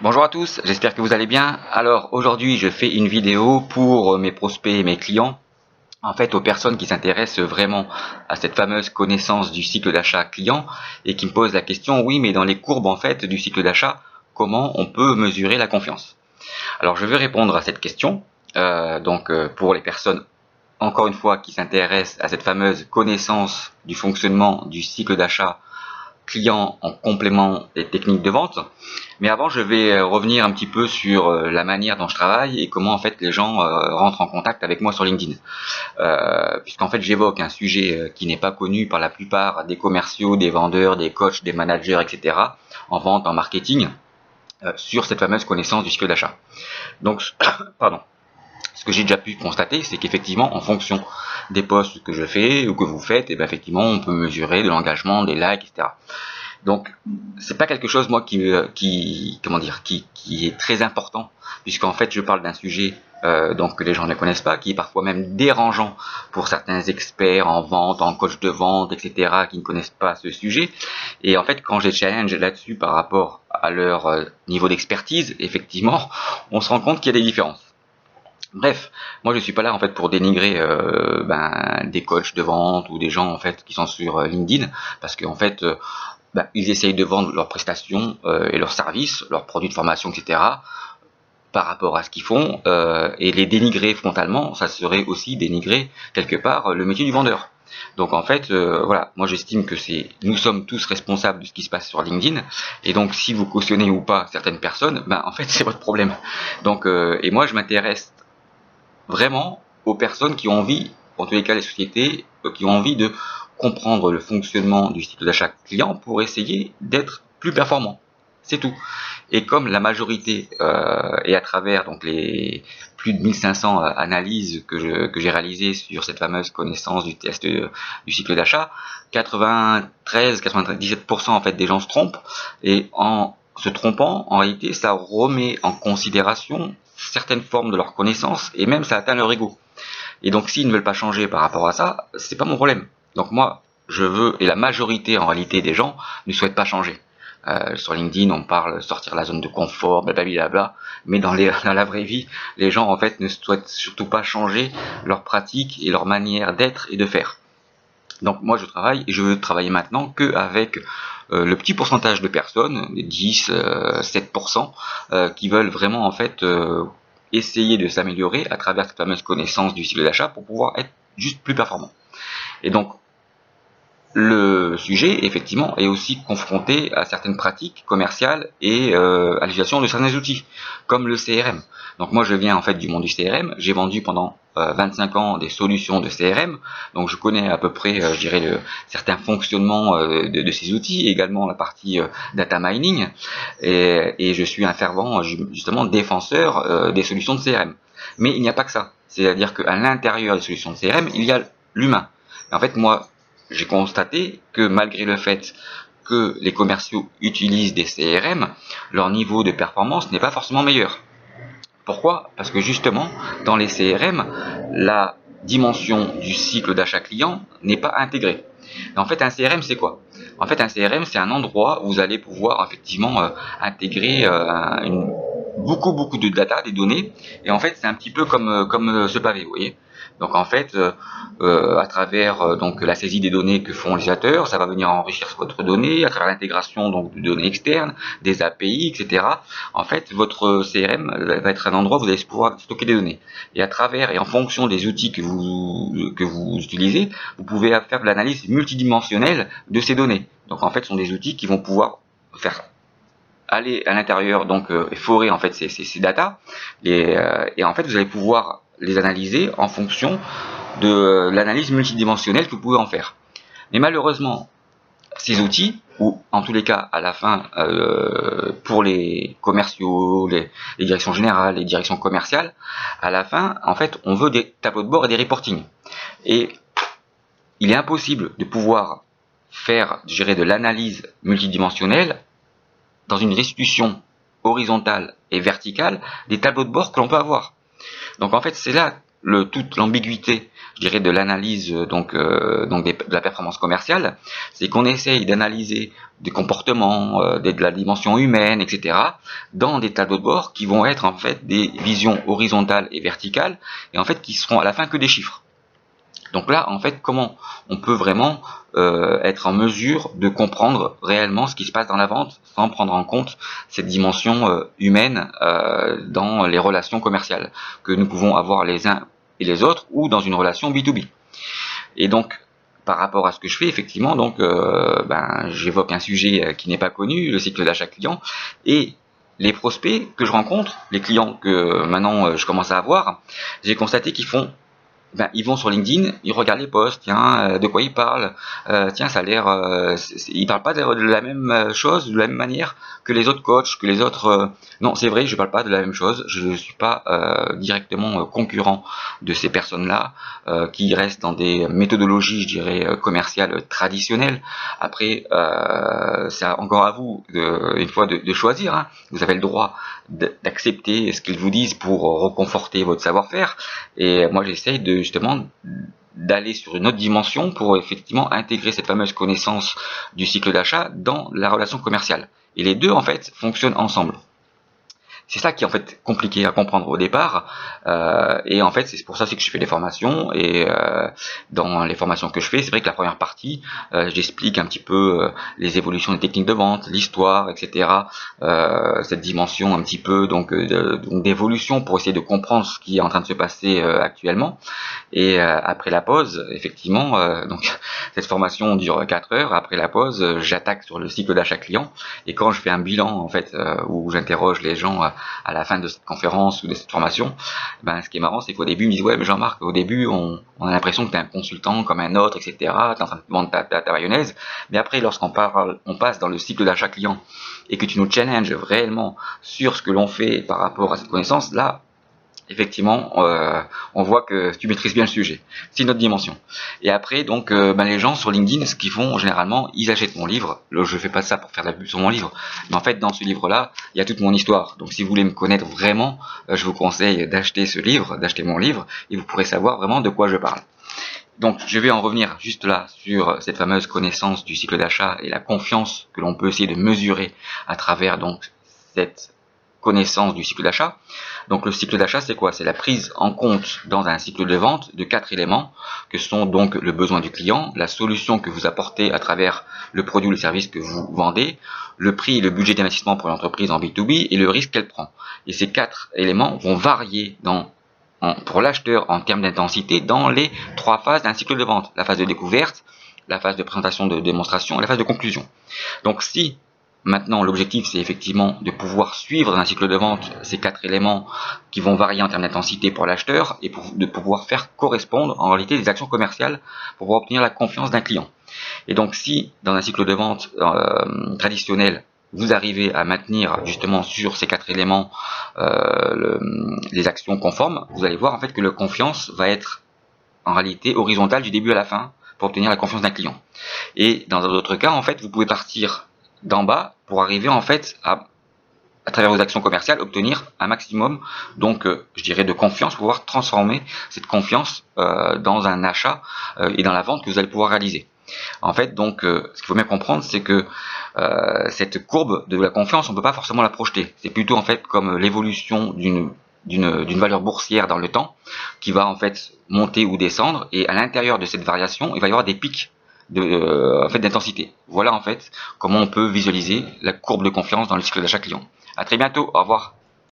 Bonjour à tous, j'espère que vous allez bien. Alors aujourd'hui je fais une vidéo pour mes prospects et mes clients, en fait aux personnes qui s'intéressent vraiment à cette fameuse connaissance du cycle d'achat client et qui me posent la question, oui mais dans les courbes en fait du cycle d'achat, comment on peut mesurer la confiance? Alors je vais répondre à cette question, pour les personnes encore une fois qui s'intéressent à cette fameuse connaissance du fonctionnement du cycle d'achat client en complément des techniques de vente. Mais avant, je vais revenir un petit peu sur la manière dont je travaille et comment en fait les gens rentrent en contact avec moi sur LinkedIn. Puisqu'en fait j'évoque un sujet qui n'est pas connu par la plupart des commerciaux, des vendeurs, des coachs, des managers, etc. en vente, en marketing, sur cette fameuse connaissance du cycle d'achat. Donc, pardon. Ce que j'ai déjà pu constater, c'est qu'effectivement, en fonction des posts que je fais ou que vous faites, et bien effectivement, on peut mesurer de l'engagement, des likes, etc. Donc, c'est pas quelque chose moi qui est très important, puisqu'en fait, je parle d'un sujet donc que les gens ne connaissent pas, qui est parfois même dérangeant pour certains experts en vente, en coach de vente, etc., qui ne connaissent pas ce sujet. Et en fait, quand je les challenge là-dessus par rapport à leur niveau d'expertise, effectivement, on se rend compte qu'il y a des différences. Bref, moi je suis pas là en fait pour dénigrer des coachs de vente ou des gens en fait qui sont sur LinkedIn, parce qu'en fait ils essayent de vendre leurs prestations et leurs services, leurs produits de formation, etc. par rapport à ce qu'ils font, et les dénigrer frontalement, ça serait aussi dénigrer quelque part le métier du vendeur. Donc en fait, voilà, moi j'estime que nous sommes tous responsables de ce qui se passe sur LinkedIn, et donc si vous cautionnez ou pas certaines personnes, en fait c'est votre problème. Donc et moi je m'intéresse vraiment aux personnes qui ont envie, en tous les cas les sociétés, qui ont envie de comprendre le fonctionnement du cycle d'achat client pour essayer d'être plus performant. C'est tout. Et comme la majorité, et à travers donc les plus de 1500 analyses que j'ai réalisées sur cette fameuse connaissance du test du cycle d'achat, 93-97% en fait des gens se trompent, et en se trompant, en réalité, ça remet en considération certaines formes de leur connaissance et même ça atteint leur ego. Et donc s'ils ne veulent pas changer par rapport à ça, c'est pas mon problème. Donc moi, je veux, et la majorité en réalité des gens ne souhaitent pas changer. Sur LinkedIn, on parle sortir de la zone de confort, blablabla, mais dans la vraie vie, les gens en fait ne souhaitent surtout pas changer leur pratique et leur manière d'être et de faire. Donc moi je travaille et je veux travailler maintenant qu'avec le petit pourcentage de personnes, les 10, 7%, qui veulent vraiment en fait essayer de s'améliorer à travers cette fameuse connaissance du cycle d'achat pour pouvoir être juste plus performant. Et donc le sujet, effectivement, est aussi confronté à certaines pratiques commerciales et à l'utilisation de certains outils, comme le CRM. Donc moi, je viens en fait du monde du CRM. J'ai vendu pendant 25 ans des solutions de CRM, donc je connais à peu près, je dirais, certains fonctionnements de ces outils, également la partie data mining, et je suis un fervent, justement, défenseur des solutions de CRM. Mais il n'y a pas que ça. C'est-à-dire qu'à l'intérieur des solutions de CRM, il y a l'humain. En fait, moi, j'ai constaté que malgré le fait que les commerciaux utilisent des CRM, leur niveau de performance n'est pas forcément meilleur. Pourquoi? Parce que justement, dans les CRM, la dimension du cycle d'achat client n'est pas intégrée. Et en fait, un CRM, c'est quoi? En fait, un CRM, c'est un endroit où vous allez pouvoir effectivement intégrer beaucoup de data, des données. Et en fait, c'est un petit peu comme ce pavé, vous voyez. Donc en fait, à travers donc la saisie des données que font les utilisateurs, ça va venir enrichir votre donnée, à travers l'intégration donc de données externes, des API, etc. En fait, votre CRM va être un endroit où vous allez pouvoir stocker des données. Et à travers et en fonction des outils que vous utilisez, vous pouvez faire de l'analyse multidimensionnelle de ces données. Donc en fait, ce sont des outils qui vont pouvoir faire aller à l'intérieur, donc forer en fait ces data, et en fait vous allez pouvoir les analyser en fonction de l'analyse multidimensionnelle que vous pouvez en faire. Mais malheureusement, ces outils, ou en tous les cas à la fin pour les commerciaux, les directions générales, les directions commerciales, à la fin en fait on veut des tableaux de bord et des reporting. Et il est impossible de pouvoir faire, gérer de l'analyse multidimensionnelle dans une restitution horizontale et verticale des tableaux de bord que l'on peut avoir. Donc en fait c'est là toute l'ambiguïté, je dirais, de l'analyse de la performance commerciale, c'est qu'on essaye d'analyser des comportements, de la dimension humaine, etc., dans des tableaux de bord qui vont être en fait des visions horizontales et verticales, et en fait qui seront à la fin que des chiffres. Donc là, en fait, comment on peut vraiment être en mesure de comprendre réellement ce qui se passe dans la vente sans prendre en compte cette dimension humaine dans les relations commerciales que nous pouvons avoir les uns et les autres ou dans une relation B2B. Et donc, par rapport à ce que je fais, effectivement, donc, j'évoque un sujet qui n'est pas connu, le cycle d'achat client, et les prospects que je rencontre, les clients que maintenant je commence à avoir, j'ai constaté qu'ils font ils vont sur LinkedIn, ils regardent les posts, tiens, de quoi ils parlent, tiens, ça a l'air, ils parlent pas de la même chose, de la même manière que les autres coachs, que les autres. Non, c'est vrai, je parle pas de la même chose, je ne suis pas directement concurrent de ces personnes-là, qui restent dans des méthodologies, je dirais, commerciales traditionnelles. Après, c'est encore à vous, une fois, de choisir. Hein. Vous avez le droit d'accepter ce qu'ils vous disent pour reconforter votre savoir-faire. Et moi, j'essaye justement d'aller sur une autre dimension pour effectivement intégrer cette fameuse connaissance du cycle d'achat dans la relation commerciale. Et les deux, en fait, fonctionnent ensemble. C'est ça qui est en fait compliqué à comprendre au départ, et en fait c'est pour ça que je fais des formations, et dans les formations que je fais, c'est vrai que la première partie, j'explique un petit peu les évolutions des techniques de vente, l'histoire, etc., cette dimension un petit peu donc d'évolution pour essayer de comprendre ce qui est en train de se passer actuellement. Et après la pause, effectivement, donc cette formation dure 4 heures. Après la pause, j'attaque sur le cycle d'achat client, et quand je fais un bilan en fait où j'interroge les gens à la fin de cette conférence ou de cette formation, ce qui est marrant, c'est qu'au début ils me disent ouais mais Jean-Marc, au début on a l'impression que tu es un consultant comme un autre, etc. Tu es en train de vendre ta mayonnaise, mais après lorsqu'on passe dans le cycle d'achat client et que tu nous challenges réellement sur ce que l'on fait par rapport à cette connaissance, là effectivement, on voit que tu maîtrises bien le sujet. C'est une autre dimension. Et après, donc, les gens sur LinkedIn, ce qu'ils font généralement, ils achètent mon livre. Je fais pas ça pour faire de la pub sur mon livre, mais en fait, dans ce livre-là, il y a toute mon histoire. Donc, si vous voulez me connaître vraiment, je vous conseille d'acheter ce livre, d'acheter mon livre, et vous pourrez savoir vraiment de quoi je parle. Donc, je vais en revenir juste là sur cette fameuse connaissance du cycle d'achat et la confiance que l'on peut essayer de mesurer à travers donc cette connaissance du cycle d'achat. Donc le cycle d'achat, c'est quoi? C'est la prise en compte dans un cycle de vente de 4 éléments que sont donc le besoin du client, la solution que vous apportez à travers le produit ou le service que vous vendez, le prix et le budget d'investissement pour l'entreprise en B2B et le risque qu'elle prend. Et ces 4 éléments vont varier pour l'acheteur en termes d'intensité dans les 3 phases d'un cycle de vente. La phase de découverte, la phase de présentation de démonstration et la phase de conclusion. Donc si maintenant, l'objectif, c'est effectivement de pouvoir suivre dans un cycle de vente ces 4 éléments qui vont varier en termes d'intensité pour l'acheteur et de pouvoir faire correspondre en réalité des actions commerciales pour pouvoir obtenir la confiance d'un client. Et donc, si dans un cycle de vente traditionnel, vous arrivez à maintenir justement sur ces 4 éléments les actions conformes, vous allez voir en fait que la confiance va être en réalité horizontale du début à la fin pour obtenir la confiance d'un client. Et dans d'autres cas, en fait, vous pouvez partir d'en bas pour arriver en fait à travers vos actions commerciales obtenir un maximum donc je dirais de confiance pour pouvoir transformer cette confiance dans un achat et dans la vente que vous allez pouvoir réaliser. En fait donc ce qu'il faut bien comprendre, c'est que cette courbe de la confiance, on ne peut pas forcément la projeter. C'est plutôt en fait comme l'évolution d'une valeur boursière dans le temps qui va en fait monter ou descendre, et à l'intérieur de cette variation il va y avoir des pics d'intensité. Voilà en fait comment on peut visualiser la courbe de confiance dans le cycle d'achat client. À très bientôt, au revoir.